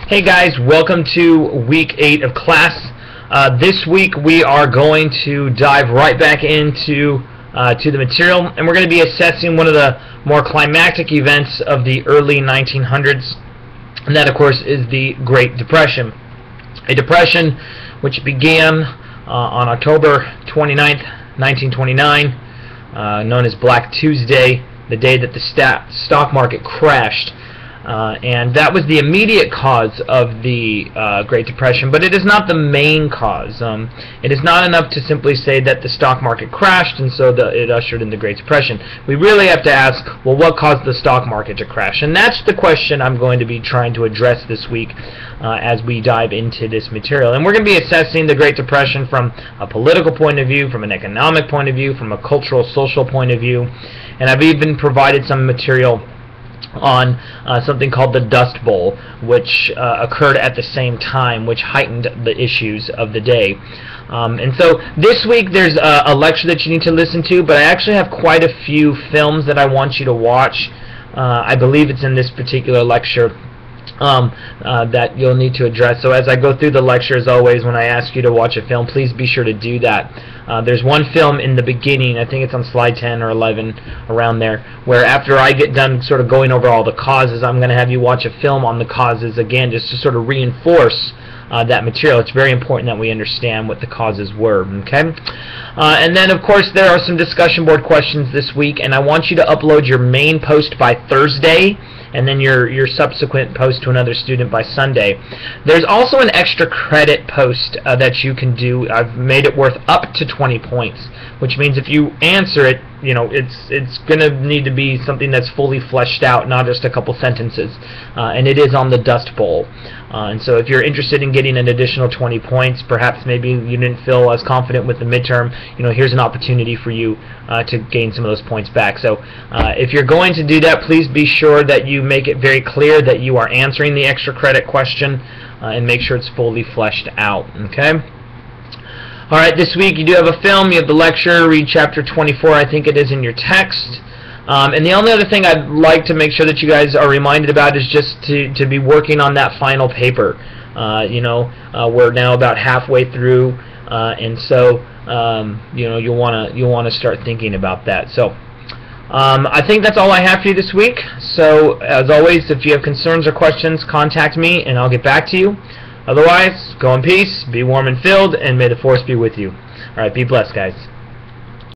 Hey guys, welcome to week 8 of class. This week we are going to dive right back into to the material, and we're going to be assessing one of the more climactic events of the early 1900s, and that of course is the Great Depression. A depression which began on October 29th, 1929, known as Black Tuesday, the day that the stock market crashed. And that was the immediate cause of the Great Depression, but it is not the main cause. It is not enough to simply say that the stock market crashed and so it ushered in the Great Depression. We really have to ask, well, what caused the stock market to crash? And that's the question I'm going to be trying to address this week as we dive into this material. And we're going to be assessing the Great Depression from a political point of view, from an economic point of view, from a cultural, social point of view. And I've even provided some material on something called the Dust Bowl, which occurred at the same time, which heightened the issues of the day. And so this week there's a lecture that you need to listen to, but I actually have quite a few films that I want you to watch. I believe it's in this particular lecture that you'll need to address. So as I go through the lecture, as always, when I ask you to watch a film, please be sure to do that. There's one film in the beginning, I think it's on slide 10 or 11, around there, where after I get done sort of going over all the causes, I'm going to have you watch a film on the causes again, just to sort of reinforce that material. It's very important that we understand what the causes were, okay? And then, of course, there are some discussion board questions this week, and I want you to upload your main post by Thursday, and then your subsequent post to another student by Sunday. There's also an extra credit post that you can do. I've made it worth up to 20 points, which means if you answer it, you know, it's going to need to be something that's fully fleshed out, not just a couple sentences. And it is on the Dust Bowl. And so if you're interested in getting an additional 20 points, perhaps maybe you didn't feel as confident with the midterm, you know, here's an opportunity for you to gain some of those points back. So if you're going to do that, please be sure that you make it very clear that you are answering the extra credit question and make sure it's fully fleshed out, okay? Alright, this week you do have a film, you have the lecture, read chapter 24, I think it is in your text. And the only other thing I'd like to make sure that you guys are reminded about is just to be working on that final paper. You know, we're now about halfway through, and so you know, you'll want to start thinking about that. So I think that's all I have for you this week. So as always, if you have concerns or questions, contact me and I'll get back to you. Otherwise, go in peace, be warm and filled, and may the force be with you. Alright, be blessed, guys.